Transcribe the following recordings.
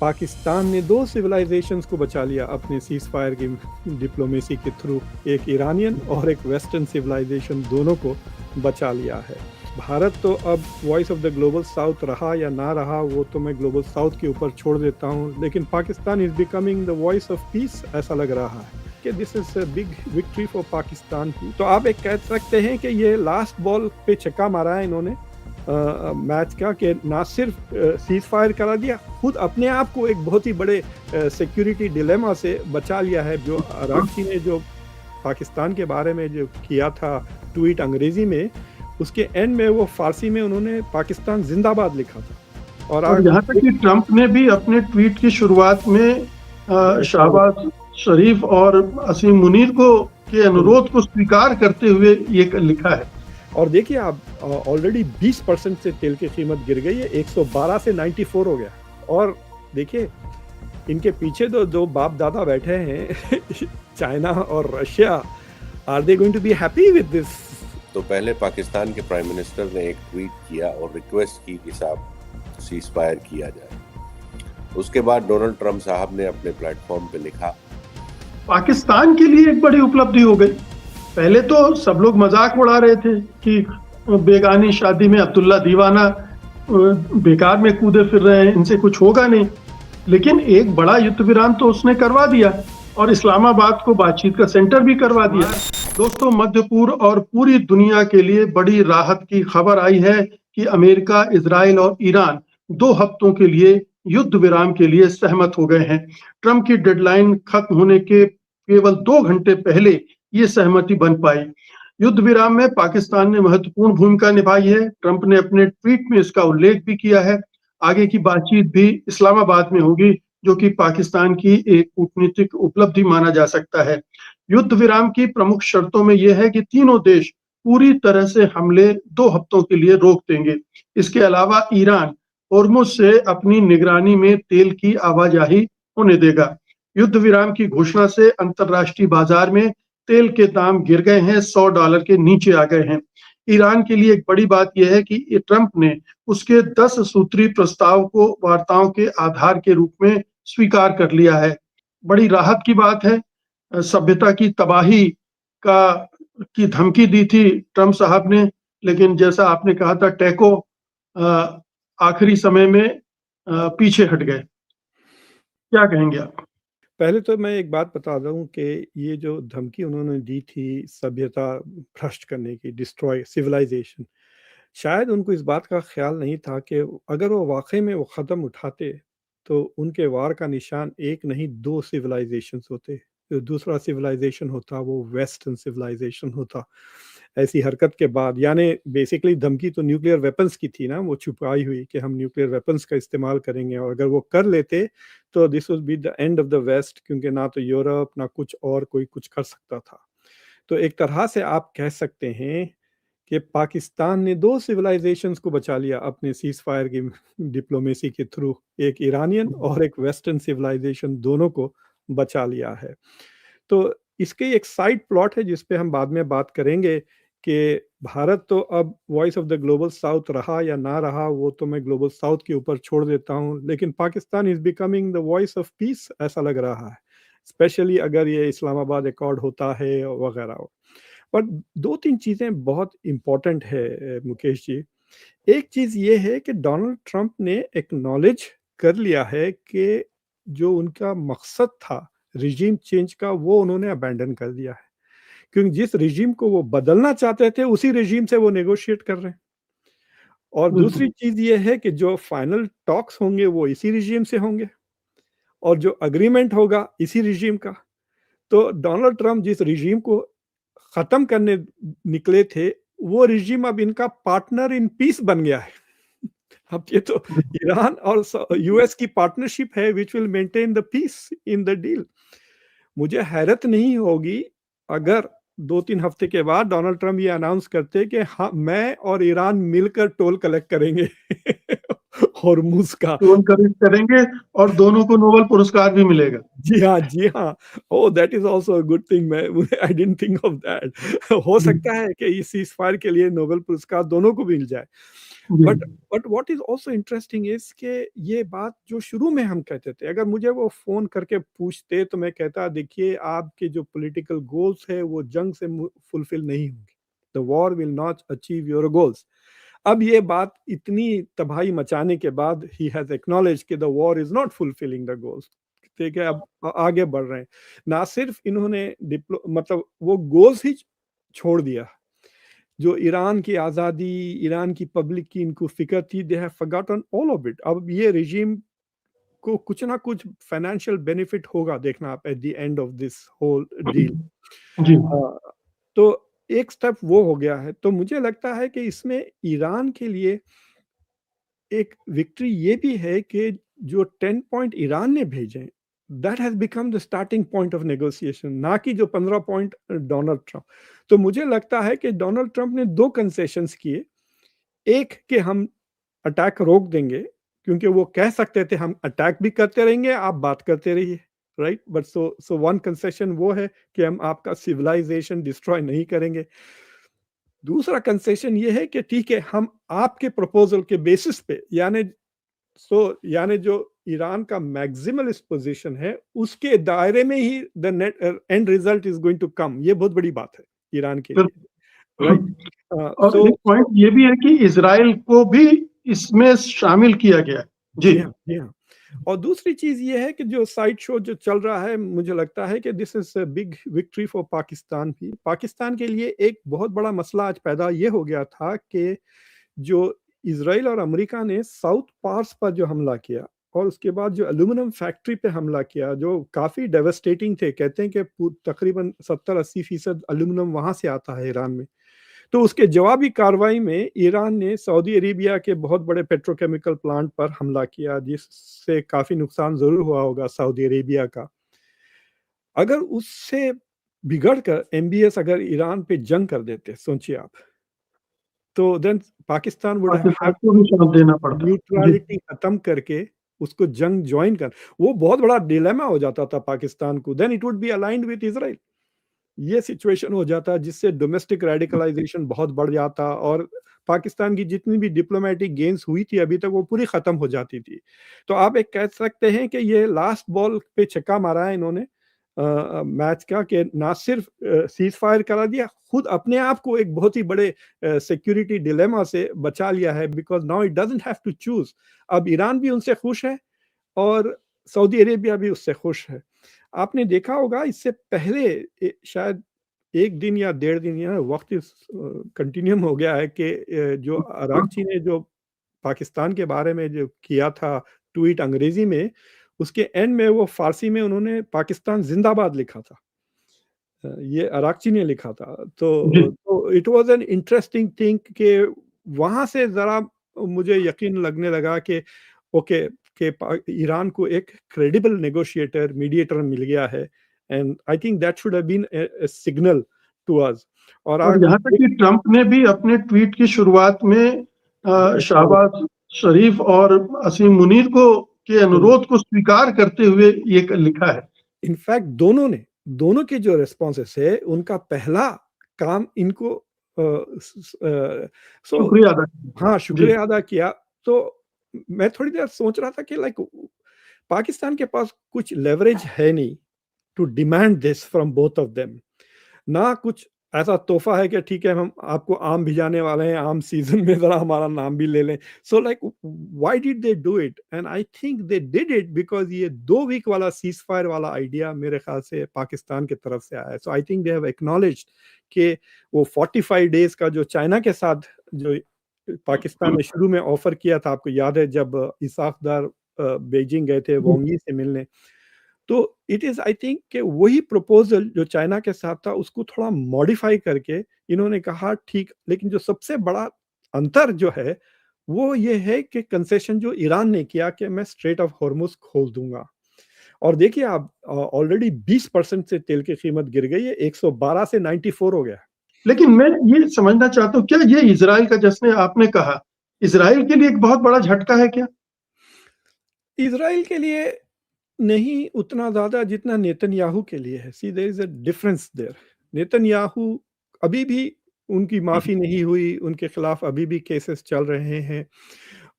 पाकिस्तान ने दो सिविलाइजेशंस को बचा लिया अपने सीज फायर की डिप्लोमेसी के थ्रू। एक ईरानियन और एक वेस्टर्न सिविलाइजेशन, दोनों को बचा लिया है। भारत तो अब voice of the global south रहा या ना रहा, वो तो मैं ग्लोबल साउथ के ऊपर छोड़ देता हूँ, लेकिन Pakistan is becoming the voice of peace, ऐसा लग रहा है कि this is a big victory for Pakistan. तो आप एक कह सकते हैं कि ये लास्ट बॉल पे छक्का मारा है इन्होंने मैच का, कि ना सिर्फ सीज फायर करा दिया, खुद अपने आप को एक बहुत ही बड़े सिक्योरिटी डिलेमा से बचा लिया है। जो अरागची ने जो पाकिस्तान के बारे में जो किया था ट्वीट अंग्रेजी में, उसके एंड में वो फारसी में उन्होंने पाकिस्तान जिंदाबाद लिखा था। और यहाँ तक कि ट्रंप ने भी अपने ट्वीट की शुरुआत में शहबाज शरीफ और असीम मुनीर को के अनुरोध को स्वीकार करते हुए ये लिखा है। और देखिए आप, ऑलरेडी 20% से तेल की कीमत गिर गई है, 112 से 94 हो गया। और देखिए इनके पीछे तो दो बाप दादा बैठे हैं चाइना और Russia. Are they going to be happy with this? तो पहले पाकिस्तान के प्राइम मिनिस्टर ने एक ट्वीट किया और रिक्वेस्ट की कि साहब सीज फायर किया जाए। उसके बाद डोनाल्ड ट्रंप साहब ने अपने प्लेटफॉर्म पे लिखा, पाकिस्तान के लिए एक बड़ी उपलब्धि हो गई। पहले तो सब लोग मजाक उड़ा रहे थे कि बेगानी शादी में अब्दुल्ला दीवाना बेकार में कूदे फिर रहे हैं, इनसे कुछ होगा नहीं। लेकिन एक बड़ा युद्ध विराम तो उसने करवा दिया और इस्लामाबाद को बातचीत का सेंटर भी करवा दिया। दोस्तों, मध्य पूर्व और पूरी दुनिया के लिए बड़ी राहत की खबर आई है कि अमेरिका, इजराइल और ईरान 2 हफ्तों के लिए युद्ध विराम के लिए सहमत हो गए हैं। ट्रंप की डेडलाइन खत्म होने के केवल 2 घंटे पहले ये सहमति बन पाई। युद्ध विराम में पाकिस्तान ने महत्वपूर्ण भूमिका निभाई है। ट्रंप ने अपने ट्वीट में इसका उल्लेख भी किया है। आगे की बातचीत भी इस्लामाबाद में होगी, जो कि पाकिस्तान की एक कूटनीतिक उपलब्धि माना जा सकता है। युद्ध विराम की प्रमुख शर्तों में यह है कि तीनों देश पूरी तरह से हमले 2 हफ्तों के लिए रोक देंगे। इसके अलावा ईरान होर्मुज से अपनी निगरानी में तेल की आवाजाही होने देगा। युद्ध विराम की घोषणा से अंतरराष्ट्रीय बाजार में तेल के दाम गिर गए हैं, $100 के नीचे आ गए हैं। ईरान के लिए एक बड़ी बात यह है कि ट्रंप ने उसके 10 सूत्री प्रस्ताव को वार्ताओं के आधार के रूप में स्वीकार कर लिया है। बड़ी राहत की बात है। सभ्यता की तबाही की धमकी दी थी ट्रंप साहब ने, लेकिन जैसा आपने कहा था, टैको आखिरी समय में पीछे हट गए। क्या कहेंगे आप? पहले तो मैं एक बात बता दूं कि ये जो धमकी उन्होंने दी थी सभ्यता भ्रष्ट करने की, डिस्ट्रॉय सिविलाइजेशन, शायद उनको इस बात का ख्याल नहीं था कि अगर वो वाकई में वो कदम उठाते तो उनके वार का निशान एक नहीं 2 सिविलाइजेशंस होते। जो दूसरा सिविलाइजेशन होता वो वेस्टर्न सिविलाइजेशन होता। ऐसी हरकत के बाद, यानी बेसिकली धमकी तो न्यूक्लियर वेपन्स की थी ना, वो छुपाई हुई कि हम न्यूक्लियर वेपन्स का इस्तेमाल करेंगे, और अगर वो कर लेते तो this would be the end of the West, क्योंकि ना तो यूरोप ना कुछ और कोई कुछ कर सकता था। तो एक तरह से आप कह सकते हैं कि पाकिस्तान ने 2 सिविलाइजेशंस को बचा लिया अपने सीज फायर की डिप्लोमेसी के थ्रू। एक ईरानियन और एक वेस्टर्न सिविलाइजेशन, दोनों को बचा लिया है। तो इसके एक साइड प्लॉट है जिस पे हम बाद में बात करेंगे कि भारत तो अब voice of the global south रहा या ना रहा, वो तो मैं ग्लोबल साउथ के ऊपर छोड़ देता हूँ, लेकिन Pakistan is becoming the voice of peace, ऐसा लग रहा है, स्पेशली अगर ये इस्लामाबाद अकॉर्ड होता है वगैरह। पर 2-3 चीज़ें बहुत इम्पोर्टेंट है मुकेश जी। एक चीज़ ये है कि डोनाल्ड ट्रंप ने एक्नॉलेज कर लिया है कि जो उनका मकसद था रिजीम चेंज का, वो उन्होंने अबैंडन कर दिया है, क्योंकि जिस रिजीम को वो बदलना चाहते थे उसी रिजीम से वो नेगोशिएट कर रहे हैं। और दूसरी चीज़ ये है कि जो फाइनल टॉक्स होंगे वो इसी रिजीम से होंगे, और जो अग्रीमेंट होगा इसी रिजीम का। तो डोनाल्ड ट्रंप जिस रिजीम को खत्म करने निकले थे, वो रिजीम अब इनका पार्टनर इन पीस बन गया है। अब ये तो ईरान और यूएस की पार्टनरशिप है which will maintain the peace in the deal. मुझे हैरत नहीं होगी अगर 2-3 हफ्ते के बाद डोनाल्ड ट्रंप ये अनाउंस करते कि हाँ, मैं और ईरान मिलकर टोल कलेक्ट करेंगे हॉर्मुज का। टोल कलेक्ट करेंगे और दोनों को नोबेल पुरस्कार भी मिलेगा। जी हाँ, जी हाँ। Oh, that is also a good thing. मैं I didn't think of that. हो सकता है कि इस सीज फायर के लिए नोबेल पुरस्कार दोनों को मिल जाए। But what is also interesting is कि ये बात जो शुरू में हम कहते थे, अगर मुझे वो फोन करके पूछते तो मैं कहता देखिए आपके जो पॉलिटिकल गोल्स है वो जंग से फुलफिल नहीं होंगे, the war will not achieve your goals. अब ये बात इतनी तबाही मचाने के बाद ही हैज एक्नॉलेज कि the war is not fulfilling the goals. ठीक है, अब आगे बढ़ रहे हैं। ना सिर्फ इन्होंने मतलब वो गोल्स ही छोड़ दिया, जो ईरान की आज़ादी, ईरान की पब्लिक की इनको फिक्र थी, they have forgotten all of it. अब ये रिजीम को कुछ ना कुछ फाइनेंशियल बेनिफिट होगा, देखना आप at the end of this whole deal. तो एक स्टेप वो हो गया है। तो मुझे लगता है कि इसमें ईरान के लिए एक विक्ट्री ये भी है कि जो 10 पॉइंट ईरान ने भेजे, that has become the starting point of negotiation, ना कि जो 15 पॉइंट डोनाल्ड ट्रंप। तो मुझे लगता है कि डोनाल्ड ट्रंप ने 2 कंसेशंस किए। एक कि हम अटैक रोक देंगे, क्योंकि वो कह सकते थे हम अटैक भी करते रहेंगे, आप बात करते रहिए, right. But so one concession वो है कि हम आपका सिविलाइजेशन डिस्ट्रॉय नहीं करेंगे। दूसरा कंसेशन ये है कि ठीक है, हम आपके प्रपोजल के बेसिस पे, यानी जो ईरान का मैक्सिमलिस्ट पोजीशन है उसके दायरे में ही the net end result is going to come. ये बहुत बड़ी बात है ईरान के लिए, राइट। और एक पॉइंट ये भी है कि इजराइल को भी इसमें शामिल किया गया है। जी हाँ। और दूसरी चीज ये है कि जो साइड शो जो चल रहा है, मुझे लगता है कि this is a big victory for Pakistan भी। पाकिस्तान के लिए एक बहुत बड़ा मसला आज पैदा ये हो गया था कि जो इजराइल और अमेरिका ने साउथ पार्स पर जो हमला किया और उसके बाद जो एल्यूमिनियम फैक्ट्री पे हमला किया, जो काफी डेवास्टेटिंग थे, कहते हैं कि तकरीबन 70-80% एल्यूमिनियम वहां से आता है ईरान में। तो उसके जवाबी कार्रवाई में ईरान ने सऊदी अरेबिया के बहुत बड़े पेट्रोकेमिकल प्लांट पर हमला किया, जिससे काफी नुकसान जरूर हुआ होगा सऊदी अरेबिया का। अगर उससे बिगड़ कर एमबीएस अगर ईरान पे जंग कर देते, सोचिए आप, तो देन पाकिस्तान वुड हैव को भी साथ देना पड़ता। न्यूट्रलिटी खत्म करके उसको जंग ज्वाइन कर, वो बहुत बड़ा डिलेमा हो जाता था पाकिस्तान को। Then it would be aligned with Israel. ये सिचुएशन हो जाता जिससे डोमेस्टिक रेडिकलाइजेशन बहुत बढ़ जाता और पाकिस्तान की जितनी भी डिप्लोमेटिक गेम्स हुई थी अभी तक वो पूरी खत्म हो जाती थी। तो आप एक कह सकते हैं कि ये लास्ट बॉल पे छक्का मारा है इन्होंने मैच का, कि ना सिर्फ सीज फायर करा दिया, खुद अपने आप को एक बहुत ही बड़े सिक्योरिटी डिलेमा से बचा लिया है, because now it doesn't have to choose. अब ईरान भी उनसे खुश है और सऊदी अरेबिया भी उससे खुश है। आपने देखा होगा इससे पहले शायद 1 दिन या 1.5 दिन, या वक्त कंटिन्यूम हो गया है कि जो अरागची ने जो पाकिस्तान के बारे में जो किया था ट्वीट अंग्रेजी में, उसके एंड में वो फारसी में उन्होंने पाकिस्तान जिंदाबाद लिखा था। ये अरागची ने लिखा था। तो it was an interesting thing कि वहां से जरा मुझे यकीन लगने लगा कि ओके कि ईरान को एक क्रेडिबल नेगोशिएटर, मीडिएटर मिल गया है, and I think that should have been a signal to us. और यहाँ तक कि ट्रंप ने भी अपने ट्वीट की शुरुआत में शहबाज शरीफ और असीम मुनीर को के अनुरोध को स्वीकार करते हुए ये लिखा है। इनफैक्ट दोनों के जो रेस्पॉन्सेस है, उनका पहला काम इनको शुक्रिया अदा किया। हाँ, शुक्रिया अदा किया। तो मैं थोड़ी देर सोच रहा था कि लाइक पाकिस्तान के पास कुछ लेवरेज है नहीं to demand this from both of them. ना कुछ ऐसा तोहफा है कि ठीक है हम आपको आम भिजाने वाले हैं, आम सीजन में जरा हमारा नाम भी ले लें। So like why did they do it? And I think they did it because ये 2 वीक वाला सीज फायर वाला आइडिया मेरे ख्याल से पाकिस्तान की तरफ से आया है। So I think they have acknowledged कि वो 45 डेज का जो चाइना के साथ जो पाकिस्तान ने शुरू में ऑफर किया था, आपको याद है जब इसाक दार बीजिंग गए थे वांग यी से मिलने, तो इट इज आई थिंक कि वही प्रपोजल जो चाइना के साथ था उसको थोड़ा मॉडिफाई करके इन्होंने कहा ठीक। लेकिन जो सबसे बड़ा अंतर जो है वो ये है कि कंसेशन जो ईरान ने किया कि मैं स्ट्रेट ऑफ हॉर्मुज खोल दूंगा। और देखिए आप ऑलरेडी 20% से तेल की कीमत गिर गई है, 112 से 94 हो गया। लेकिन मैं ये समझना चाहता हूँ, क्या ये इजराइल का, जैसे आपने कहा, इजराइल के लिए एक बहुत बड़ा झटका है क्या? इजराइल के लिए नहीं उतना ज्यादा जितना नेतन्याहू के लिए है। See there is a difference there. Netanyahu अभी भी उनकी माफ़ी नहीं हुई, उनके खिलाफ अभी भी केसेस चल रहे हैं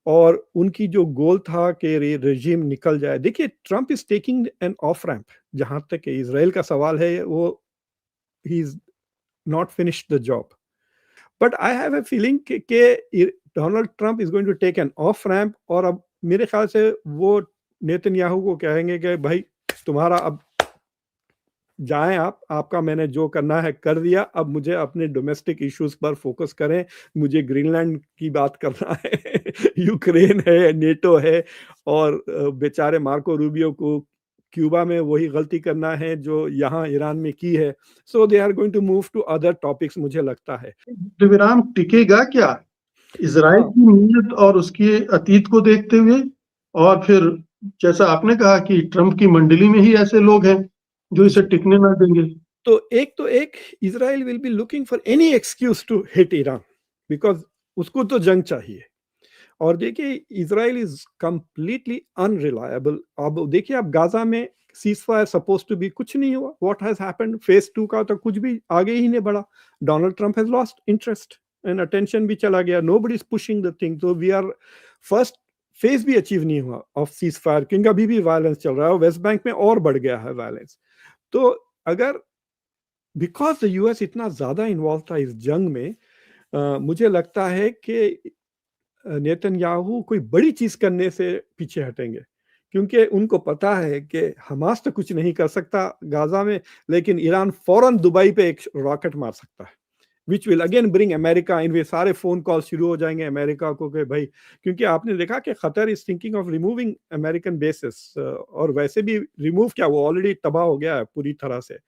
और उनकी जो गोल था कि रेजिम निकल जाए। देखिए, Trump is taking an off ramp. जहाँ तक इज़राइल का सवाल है, वो ही is not finished the job. But I have a feeling कि Donald Trump is going to take an off ramp और अब मेरे ख्याल से वो नेतन्याहू को कहेंगे कि भाई तुम्हारा अब जाएँ आप, आपका मैंने जो करना है कर दिया, अब मुझे अपने डोमेस्टिक इश्यूज़ पर फ़ोकस करें, मुझे ग्रीनलैंड की बात करना है, यूक्रेन है, नेटो है और बेचारे मार्को रूबियो को क्यूबा में वही गलती करना है जो यहाँ ईरान में की है। So they are going to move to other topics मुझे लगता है। युद्ध विराम टिकेगा क्या इजराइल हाँ, की नीयत और उसके अतीत को देखते हुए? और फिर जैसा आपने कहा कि ट्रंप की मंडली में ही ऐसे लोग हैं जो इसे जी। टिकने ना देंगे। तो एक Israel will be looking for any excuse to hit Iran because उसको तो जंग चाहिए। और देखिए इज़राइल इज़ कंप्लीटली अनरिलायबल। अब देखिए अब गाज़ा में सीज़फायर सपोज्ड टू बी कुछ नहीं हुआ। What has happened? फेज़ 2 का तो कुछ भी आगे ही नहीं बढ़ा। Donald Trump has lost interest and attention भी चला गया। Nobody is pushing the thing. तो वी आर फर्स्ट फेज़ भी अचीव नहीं हुआ ऑफ सीज़फायर क्योंकि अभी भी वायलेंस चल रहा है और वेस्ट बैंक में और बढ़ गया है वायलेंस। तो अगर बिकॉज़ द यूएस इतना ज़्यादा इन्वॉल्व था इस जंग में मुझे लगता है कि नेतन्याहू कोई बड़ी चीज़ करने से पीछे हटेंगे क्योंकि उनको पता है कि हमास तो कुछ नहीं कर सकता गाज़ा में, लेकिन ईरान फ़ौरन दुबई पे एक रॉकेट मार सकता है। Which will again bring America in. वे सारे फ़ोन कॉल शुरू हो जाएँगे अमेरिका को कि भाई क्योंकि आपने देखा कि Qatar is thinking of removing American bases और वैसे भी रिमूव क्या वो ऑलरेडी तबाह हो गया है पूरी तरह से।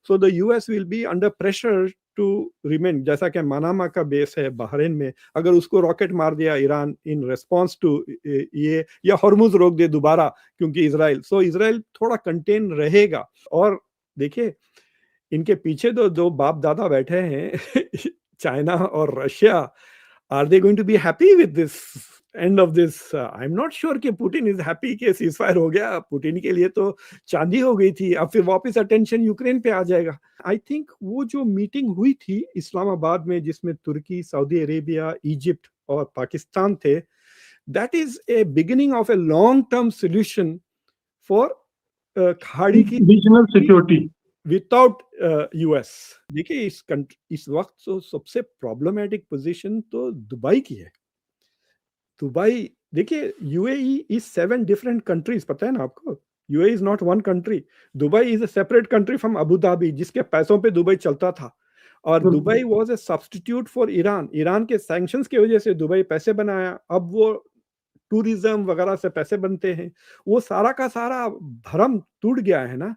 So the US will be under pressure to remain जैसा कि मनामा का बेस है बहरीन में, अगर उसको रॉकेट मार दिया ईरान इन रिस्पॉन्स टू ये या हॉर्मुज़ रोक दे दोबारा क्योंकि इज़राइल सो इज़राइल थोड़ा कंटेन रहेगा। और देखिए इनके पीछे तो जो बाप दादा बैठे हैं चाइना और Russia, are they going to be happy with this end of this? I am not sure कि पुतिन इज हैप्पी कि सीज़फायर हो गया। पुतिन के लिए तो चांदी हो गई थी, अब फिर वापस अटेंशन यूक्रेन पे आ जाएगा। आई थिंक वो जो मीटिंग हुई थी इस्लामाबाद में जिसमें तुर्की, सऊदी अरेबिया, इजिप्ट और पाकिस्तान थे, that is a beginning of a long term solution for खाड़ी की रीजनल सिक्योरिटी। Without US. देखिए इस वक्त तो सबसे प्रॉब्लमेटिक पोजीशन तो दुबई की है। दुबई देखिए यूएई इज 7 डिफरेंट कंट्रीज, पता है ना आपको? UAE is not one country. Dubai is a separate country from Abu Dhabi जिसके पैसों पे दुबई चलता था और Dubai was a substitute for Iran. Iran के सैंक्शंस की वजह से दुबई पैसे बनाया, अब वो टूरिज्म वगैरह से पैसे बनते हैं। वो सारा का सारा भरम टूट गया है ना।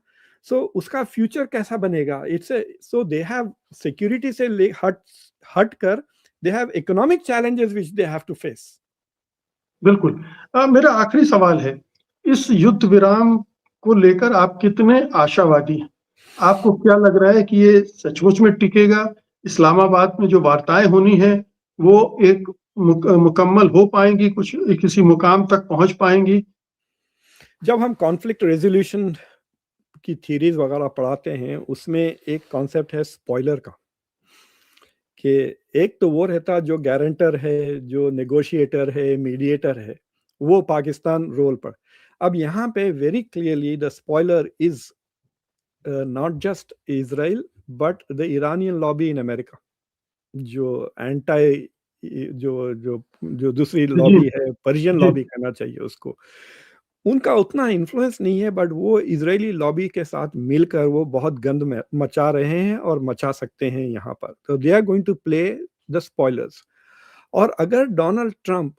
सो उसका फ्यूचर कैसा बनेगा? It's so they have security से हट कर they have economic challenges which they have to face. बिल्कुल। मेरा आखिरी सवाल है, इस युद्ध विराम को लेकर आप कितने आशावादी हैं? आपको क्या लग रहा है कि ये सचमुच में टिकेगा? इस्लामाबाद में जो वार्ताएँ होनी हैं, वो एक मुकम्मल हो पाएँगी, कुछ किसी मुकाम तक पहुँच पाएँगी? जब हम कॉन्फ्लिक्ट रेजोल्यूशन की थ्योरीज वगैरह पढ़ाते हैं उसमें एक कॉन्सेप्ट है स्पॉइलर का कि एक तो वो रहता जो गारंटर है, जो नेगोशिएटर है, मीडिएटर है, वो पाकिस्तान रोल पर। अब यहाँ पे very clearly the spoiler is not just Israel but the Iranian lobby in America, जो एंटी जो जो जो दूसरी जी, लॉबी है, पर्शियन जी। लॉबी कहना चाहिए उसको। उनका उतना इन्फ्लुएंस नहीं है बट वो इजरायली लॉबी के साथ मिलकर वो बहुत गंद में मचा रहे हैं और मचा सकते हैं यहाँ पर। तो they are going to play the spoilers. और अगर डोनाल्ड ट्रंप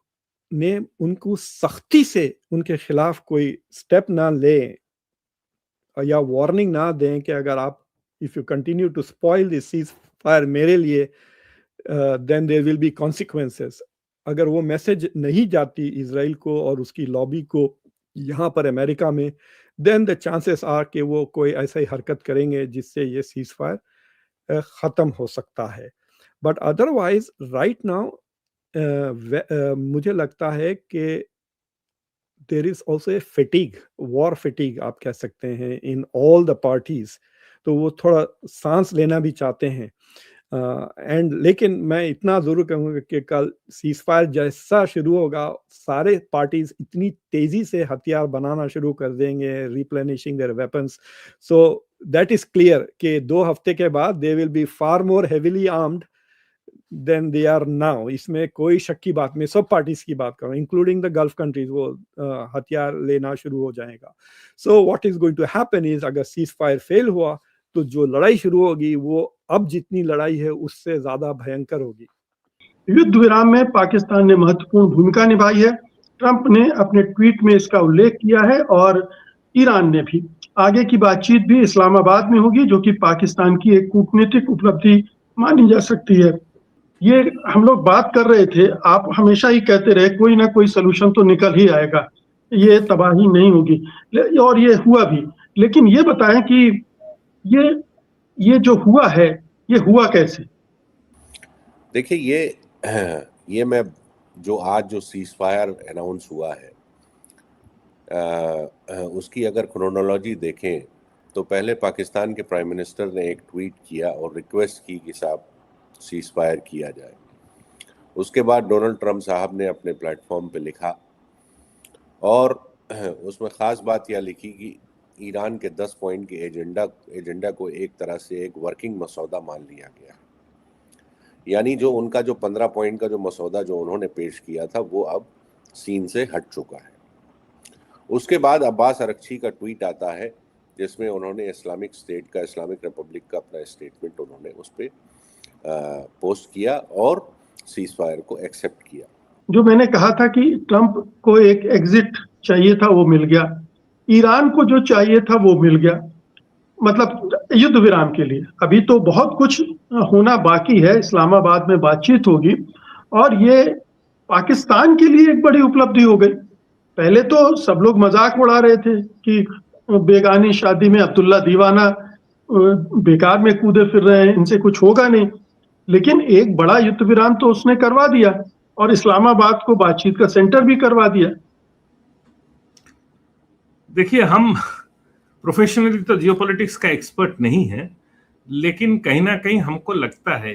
ने उनको सख्ती से उनके खिलाफ कोई स्टेप ना ले या वार्निंग ना दें कि अगर आप if you continue to spoil this ceasefire मेरे लिए then there will be consequences. अगर वो मैसेज नहीं जाती इसराइल को और उसकी लॉबी को यहाँ पर अमेरिका में, देन द चांसेस आर कि वो कोई ऐसा ही हरकत करेंगे जिससे ये सीज फायर ख़त्म हो सकता है। बट अदरवाइज राइट नाउ मुझे लगता है कि there is also a फिटीग, war फिटीग आप कह सकते हैं इन ऑल द पार्टीज। तो वो थोड़ा सांस लेना भी चाहते हैं। एंड लेकिन मैं इतना ज़रूर कहूँगा कि कल सीज़ फायर जैसा शुरू होगा, सारे पार्टीज़ इतनी तेज़ी से हथियार बनाना शुरू कर देंगे, replenishing their weapons. So that is clear कि 2 हफ्ते के बाद they will be far more heavily armed than they are now. इसमें कोई शक की बात नहीं, सब पार्टीज की बात कर रहा हूँ, इंक्लूडिंग द गल्फ कंट्रीज, वो हथियार लेना शुरू हो जाएगा। So what is going to happen is, अगर सीज फायर फेल हुआ तो जो लड़ाई शुरू होगी वो अब जितनी लड़ाई है उससे ज्यादा भयंकर होगी। युद्ध विराम में पाकिस्तान ने महत्वपूर्ण भूमिका निभाई है। ट्रंप ने अपने ट्वीट में इसका उल्लेख किया है और ईरान ने भी। आगे की बातचीत भी इस्लामाबाद में होगी, जो कि पाकिस्तान की एक कूटनीतिक उपलब्धि मानी जा सकती है। ये हम लोग बात कर रहे थे, आप हमेशा ही कहते रहे कोई ना कोई सलूशन तो निकल ही आएगा, ये तबाही नहीं होगी, और ये हुआ भी। लेकिन ये बताएं कि ये जो हुआ है, ये हुआ कैसे? देखिए, ये मैं जो आज जो सीज फायर अनाउंस हुआ है, उसकी अगर क्रोनोलॉजी देखें तो पहले पाकिस्तान के प्राइम मिनिस्टर ने एक ट्वीट किया और रिक्वेस्ट की कि साहब सीज फायर किया जाए। उसके बाद डोनाल्ड ट्रंप साहब ने अपने प्लेटफॉर्म पे लिखा और उसमें ख़ास बात यह लिखी कि ईरान के 10 पॉइंट के एजेंडा को एक तरह से एक वर्किंग मसौदा मान लिया गया। यानी जो उनका जो 15 पॉइंट का जो मसौदा जो उन्होंने पेश किया था वो अब सीन से हट चुका है। उसके बाद अब्बास अरक्ची का ट्वीट आता है जिसमें उन्होंने इस्लामिक रिपब्लिक का अपना स्टेटमेंट उन्होंने उस पर पोस्ट किया और सीज फायर को एक्सेप्ट किया। जो मैंने कहा था कि ट्रंप को एक एग्जिट चाहिए था, वो मिल गया। ईरान को जो चाहिए था वो मिल गया, मतलब युद्ध विराम के लिए। अभी तो बहुत कुछ होना बाकी है, इस्लामाबाद में बातचीत होगी और ये पाकिस्तान के लिए एक बड़ी उपलब्धि हो गई। पहले तो सब लोग मजाक उड़ा रहे थे कि बेगानी शादी में अब्दुल्ला दीवाना बेकार में कूदे फिर रहे हैं, इनसे कुछ होगा नहीं। लेकिन एक बड़ा युद्ध विराम तो उसने करवा दिया और इस्लामाबाद को बातचीत का सेंटर भी करवा दिया। देखिए, हम प्रोफेशनली तो जियोपॉलिटिक्स का एक्सपर्ट नहीं है, लेकिन कहीं ना कहीं हमको लगता है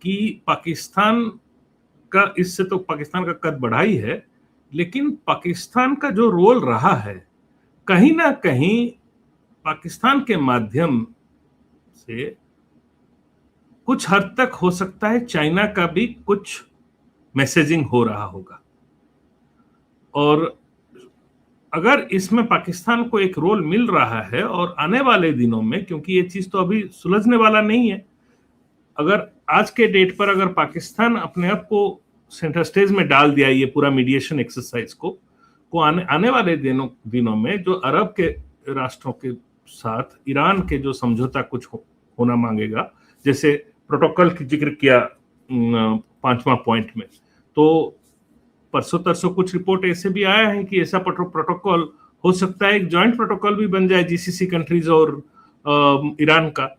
कि पाकिस्तान का, इससे तो पाकिस्तान का कद बढ़ा ही है, लेकिन पाकिस्तान का जो रोल रहा है कहीं ना कहीं पाकिस्तान के माध्यम से कुछ हद तक हो सकता है चाइना का भी कुछ मैसेजिंग हो रहा होगा। और अगर इसमें पाकिस्तान को एक रोल मिल रहा है और आने वाले दिनों में, क्योंकि ये चीज तो अभी सुलझने वाला नहीं है, अगर आज के डेट पर अगर पाकिस्तान अपने आप को सेंटर स्टेज में डाल दिया ये पूरा मीडिएशन एक्सरसाइज को आने वाले दिनों में जो अरब के राष्ट्रों के साथ ईरान के जो समझौता कुछ होना मांगेगा, जैसे प्रोटोकॉल की जिक्र किया 5वां पॉइंट में, तो परसों तरसों कुछ रिपोर्ट ऐसे भी आया है कि ऐसा प्रोटोकॉल हो सकता है, एक जॉइंट प्रोटोकॉल भी बन जाए जीसीसी कंट्रीज और ईरान का,